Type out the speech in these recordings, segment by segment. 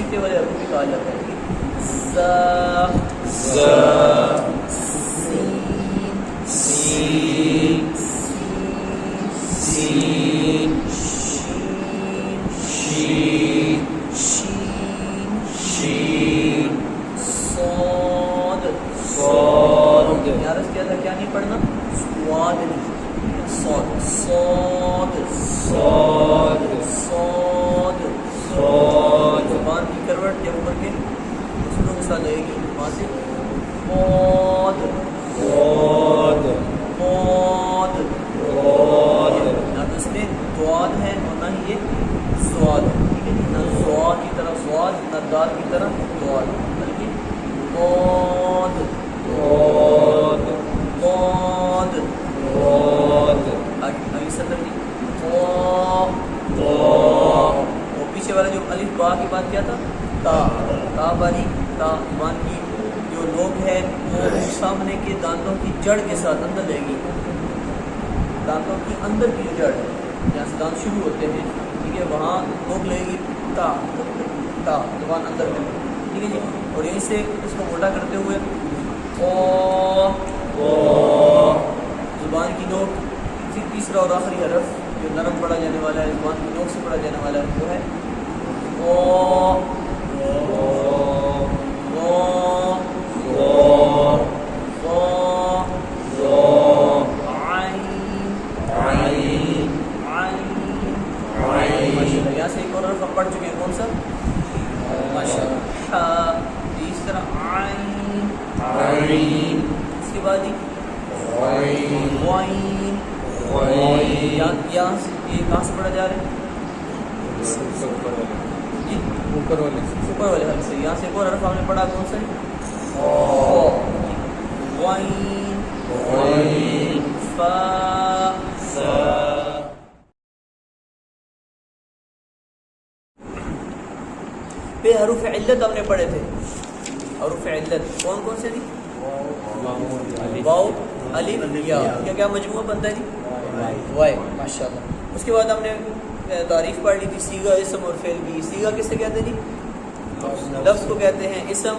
چھٹے والے حروف بھی کہا جاتا ہے. زا سین شین صاد. یارس کیا تھا, کیا نہیں پڑھنا, سواد نہیں, صاد صاد صاد صاد صاد. زبان کی کروٹ جب اوپر کے اصولوں کے ساتھ لگے گی وہاں سے قاد قاد قاد قاد. نہ تو اس میں دواد ہے اور نہ ہی یہ سواد ہے, ٹھیک ہے جی. نہ زوا کی طرح سواد, نہ دال کی طرح دواد, بلکہ قاد قاد قاد قاد. آگے صدر کی اور پیچھے والا جو الف با کی بات کیا تھا, تا باری تا. زبان کی جو لوگ ہے وہ سامنے کے دانتوں کی جڑ کے ساتھ اندر لے گی. دانتوں کی اندر کی جو جڑ ہے جہاں سے دانت شروع ہوتے ہیں, ٹھیک ہے, وہاں لوگ لے گی تا تا, زبان اندر میں, ٹھیک ہے جی. اور یہیں سے اس کو موٹا کرتے ہوئے زبان کی نوک, تیسرا اور آخری حرف جو نرم پڑھا جانے والا ہے, زبان کی نوک سے پڑھا جانے والا ہے, وہ ہے یہاں سے ایک اور حرف ہم پڑھ چکے ہیں, کون سا, ماشاء اللہ, تیسرا عین, اس کے بعد غین. یہاں سے یہ کہاں سے پڑھا جا رہا ہے, اوپر والے حرف سے. یہاں سے ایک اور حرف ہم نے پڑھا, کون سا, غین فا. پھر حروف علت ہم نے پڑھے تھے. حروف علت کون کون سے تھی, واو الف یا. کیا کیا مجموعہ بنتا ہے جی, وائی, ماشاء اللہ. اس کے بعد ہم نے تعریف پڑھ لی تھی صیغہ اسم اور فعل کی. صیغہ کس سے کہتے ہیں جی, لفظ کو کہتے ہیں, اسم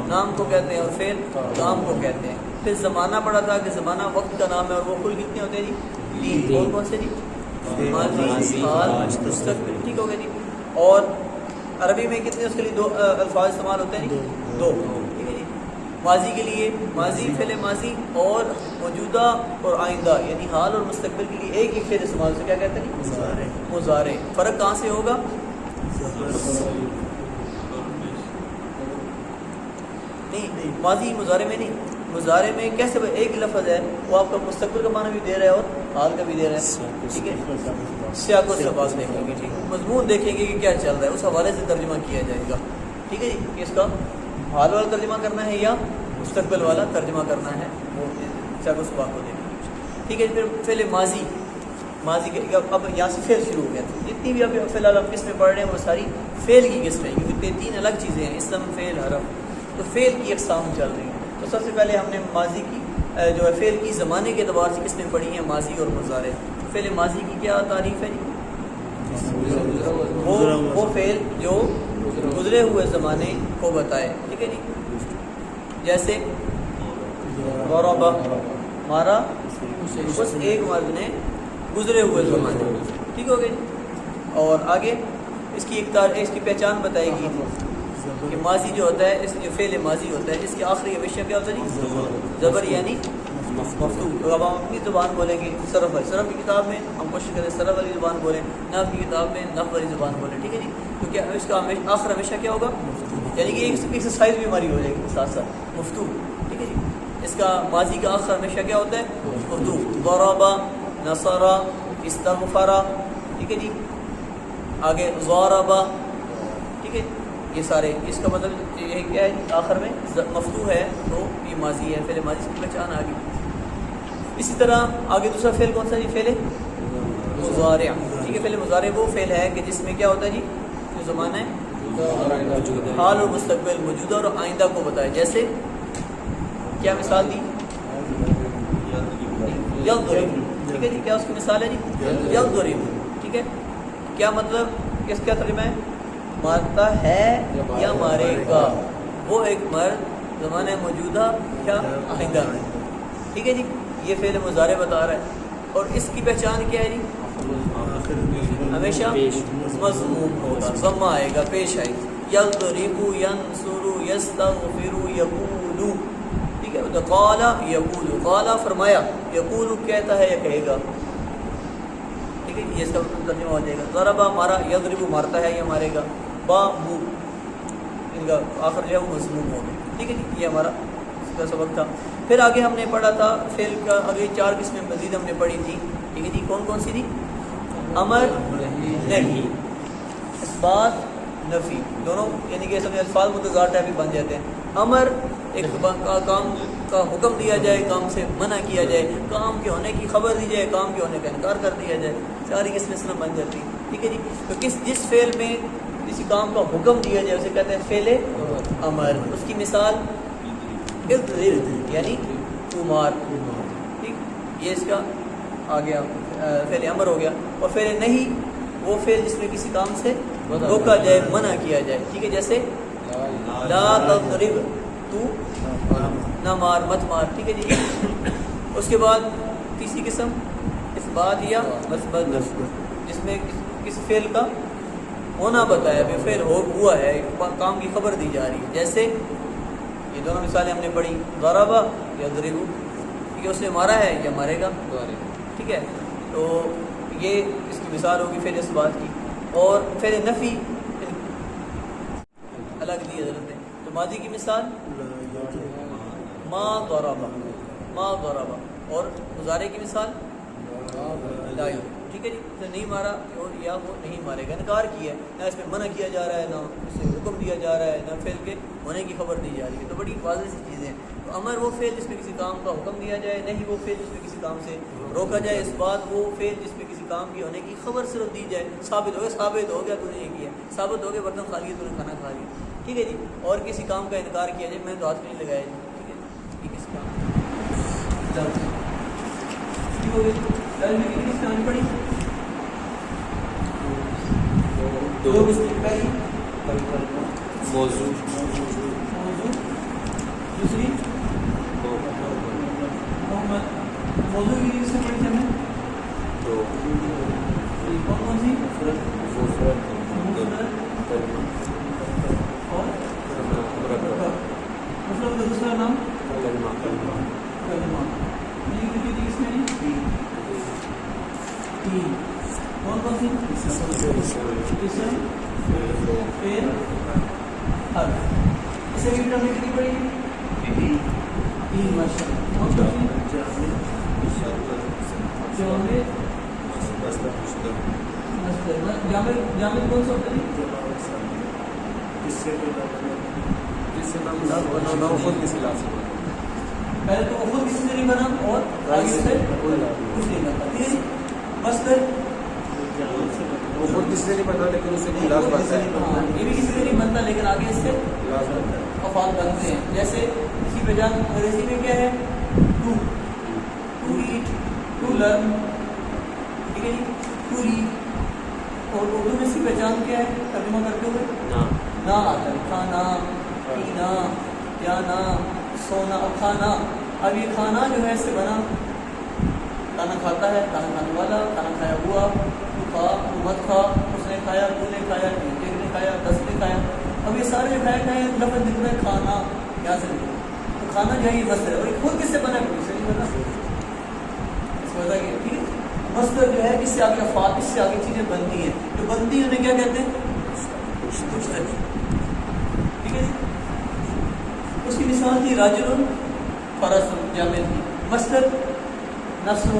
نام کو کہتے ہیں, اور فعل کام کو کہتے ہیں. پھر زمانہ پڑھا تھا کہ زمانہ وقت کا نام ہے, اور وہ کل کتنے ہوتے ہیں جی, 3. کون کون سے جی, ماضی, حال, مستقبل, ٹھیک ہو گیا جی. اور عربی میں کتنے اس کے لیے 2 الفاظ استعمال ہوتے ہیں جی, 2, ٹھیک ہے جی. ماضی کے لیے ماضی, فعل ماضی, اور موجودہ اور آئندہ یعنی حال اور مستقبل کے لیے ایک ہی فعل استعمال, سے کیا کہتے ہیں, مضارع. فرق کہاں سے ہوگا, نہیں ماضی مضارع میں نہیں. مضارع میں کیسے, ایک لفظ ہے وہ آپ کا مستقبل کا معنی بھی دے رہا ہے اور حال کا بھی دے رہا ہے, ٹھیک ہے. سیاق و سباق دیکھیں گے, ٹھیک, مضمون دیکھیں گے کہ کیا چل رہا ہے, اس حوالے سے ترجمہ کیا جائے گا, ٹھیک ہے جی. کہ اس کا حال والا ترجمہ کرنا ہے یا مستقبل والا ترجمہ کرنا ہے, وہ سیاق و سباق کو دیکھیں گے, ٹھیک ہے. پھر فعل ماضی, ماضی کے اب یہاں سے فعل شروع ہو گیا. جتنی بھی ابھی فی الحال ہم قسمیں پڑھ رہے ہیں وہ ساری فعل کی قسمیں, کیونکہ 3 الگ چیزیں ہیں, اسم, فعل, حرف. تو فعل کی اقسام چل رہی ہیں. تو سب سے پہلے ہم نے ماضی کی جو ہے فعل کی زمانے کے اعتبار سے قسمیں پڑھی ہیں, ماضی اور مضارع. فعل ماضی کی کیا تعریف ہے جی, وہ فعل جو گزرے ہوئے زمانے کو بتائے, ٹھیک ہے جی. جیسے ضرب, مارا اس ایک مرد نے گزرے ہوئے زمانے, ٹھیک ہو گئے جی. اور آگے اس کی پہچان بتائے گی کہ ماضی جو ہوتا ہے, اس جو فعل ماضی ہوتا ہے, اس کی آخری ہمیشہ کیا ہوتا ہے جی, زبر یعنی مفتوح. تو اب ہم اپنی زبان بولیں گے صرف کی کتاب میں ہم کوشش کریں صرف والی زبان بولیں, نحو کی کتاب میں نحو والی زبان بولیں, ٹھیک ہے جی. کیونکہ اس کا آخر ہمیشہ کیا ہوگا, یعنی کہ ایکسرسائز بھی ہماری ہو جائے گی ساتھ ساتھ, مفتوح, ٹھیک ہے جی. اس کا ماضی کا آخر ہمیشہ کیا ہوتا ہے, مفتوح. ضرب, نصر, استغفر, ٹھیک ہے جی. آگے ضارب, ٹھیک ہے. یہ سارے اس کا مطلب یہ کیا ہے, آخر میں مفتوح ہے تو یہ ماضی ہے, فعل ماضی کی پہچان آ گئی. اسی طرح آگے دوسرا فعل کون سا جی, فعل مضارع, ٹھیک ہے. فعل مضارع وہ فعل ہے کہ جس میں کیا ہوتا ہے جی, جو زمانہ ہے حال اور مستقبل, موجودہ اور آئندہ کو بتائے. جیسے کیا مثال دی, یضرب, ٹھیک ہے جی. کیا اس کی مثال ہے جی, یضرب, ٹھیک ہے. کیا مطلب, کس کیا ترجمہ ہے, مارتا ہے یا مارے گا، وہ ایک مرد زمانہ موجودہ کیا آئندہ، ٹھیک ہے جی. یہ فعل مضارع بتا رہا ہے، اور اس کی پہچان کیا ہے جی؟ ہمیشہ مضموم ہوگا، ضمہ آئے گا، پیش آئے گا. یضرب، ینصر، یستغفر، یقول، ٹھیک ہے. تو قال یقول، قال فرمایا، یقول کہتا ہے یا کہے گا، ٹھیک ہے. یہ اس کا ترجمہ ہو جائے گا. ضرب مارا، یضرب مارتا ہے یا مارے گا. با بو، ان کا آخر جو ہے وہ مضموم ہوگا، ٹھیک ہے جی. یہ ہمارا اس کا سبق تھا. پھر آگے ہم نے پڑھا تھا فعل کا، اگلی 4 قسمیں مزید ہم نے پڑھی تھی، ٹھیک ہے جی. کون کون سی تھی؟ امر، نہیں، اثبات، نفی، دونوں، یعنی کہ سب الفاظ متضاد ٹائپ بن جاتے ہیں. امر ایک کام کا حکم دیا جائے، کام سے منع کیا جائے، کام کے ہونے کی خبر دی جائے، کام کے ہونے کا انکار کر دیا جائے، ساری قسمیں اس طرح بن جاتی ہیں، ٹھیک ہے جی. تو جس فعل میں کسی کام کا حکم دیا جائے اسے کہتے ہیں فعل امر. اس کی مثال اضرب یعنی تو مار، ٹھیک. یہ اس کا آ گیا فعل امر ہو گیا. اور فعل نہیں وہ فعل جس میں کسی کام سے روکا جائے، منع کیا جائے، ٹھیک ہے. جیسے لا تضرب، تو نہ مار، مت مار، ٹھیک ہے جی. اس کے بعد تیسری قسم اثبات یا مثبت، جس میں کسی فعل کا ہونا بتایا، بھی فعل ہوا ہے، کام کی خبر دی جا رہی ہے. جیسے یہ دونوں مثالیں ہم نے پڑھی، ضرب یضرب، یہ اس نے مارا ہے یا مارے گا، ٹھیک ہے. تو یہ اس کی مثال ہوگی فعل اثبات کی. اور فعل نفی الگ دی حضرت نے. تو ماضی کی مثال ما ضرب، ما ضرب. اور مضارع کی مثال لا یضرب، ٹھیک ہے جی. اسے نہیں مارا اور یا وہ نہیں مارے گا، انکار کیا ہے، نہ اس میں منع کیا جا رہا ہے، نہ اسے حکم دیا جا رہا ہے، نہ فعل کے ہونے کی خبر دی جا رہی ہے. تو بڑی واضح سی چیزیں ہیں. تو امر وہ فعل جس میں کسی کام کا حکم دیا جائے، نہیں وہ فعل جس میں کسی کام سے روکا جائے، اس بات وہ فعل جس میں کسی کام کی ہونے کی خبر صرف دی جائے. ثابت ہو گیا تو نے یہ کیا، ثابت ہو گیا برتن خالی ہے تو نے کھانا کھا لیا، ٹھیک ہے جی. اور کسی کام کا انکار کیا جائے، میں نے تو ہاتھ نہیں لگایا جی، ٹھیک ہے. یہ کس کام ٹھیک ہو گئی. میں کتنی کہانی پڑھی؟ دو قسم. پہلی موضوع، دوسری محمد. موضوع کی کس سے پڑھی تھی ہم نے؟ کون سی؟ اور مطلب دوسرا نام کلمہ. یہ کتنی تھی کس میں؟ تین. کون سی؟ اسم، فعل، حرف. اسے بھی ہم نے کتنی پڑھی؟ تین. ماشاء اللہ. جامد کون سا ہوتا ہے؟ پہلے تو وہ خود کسی سے نہیں بنا اور آگے سے کچھ نہیں بنتا. مصدر وہ خود کسی سے نہیں بنتا لیکن اس سے خلاف بنتا ہے. یہ بھی کسی سے نہیں بنتا لیکن آگے اس سے افعال بنتے ہیں. جیسے اسی پہ جان انگریزی میں کیا ہے؟ ٹو ایٹ، ٹو لرن، ٹھیک ہے جی. To read. اور اردو میں اس کی پہچان کیا ہے ترجمہ کرتے ہوئے؟ نہ آتا ہے. کھانا، پینا، جانا، سونا. اب کھانا، اب یہ کھانا جو ہے اس سے بنا کھانا کھاتا ہے، کھانا کھانے والا، کھانا کھایا ہوا. تو کھا، تو مت کھا، اس نے کھایا، تو نے کھایا، ایک نے کھایا، 10 نے کھایا. اب یہ سارے جو کھائے لفظ دکھ رہے ہیں کھانا، یہاں سے نکلا. تو کھانا جو ہے یہ مصدر ہے. اور یہ خود کس سے بنا ہے؟ کس سے نہیں بنا. اس کو بتا کہ ٹھیک ہے. مصدر جو ہے اس سے آگے افعال، اس سے آگے چیزیں بنتی ہیں. جو بنتی ہیں انہیں کیا کہتے ہیں؟ مشتق. ٹھیک ہے جی. اس کی مثال تھی راجل، فرس، جامد. مصدر نصر،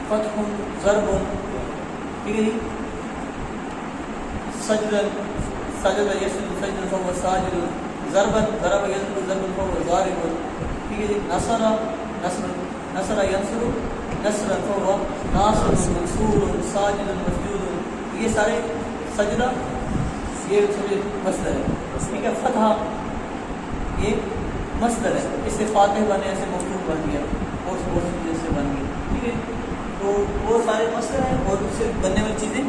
فتح، ضرب، ٹھیک ہے جی. سجدن، سجد یسجد سجدن فهو ساجد. ضربن، ضرب یضرب ضربا فهو ضارب. ٹھیک ہے جی. نصر، نصر، نصر ینصر نصرا فهو ناصر منصور ساجد مسجود. یہ سارے سجدہ یہ سارے مصدر ہے. ٹھیک ہے. فتح یہ مصدر ہے. اس سے فاتح بنے، ایسے مفتوح بن گیا، اور سے بن گیا. ٹھیک ہے. تو وہ سارے مصدر ہیں اور اس سے بننے والی چیزیں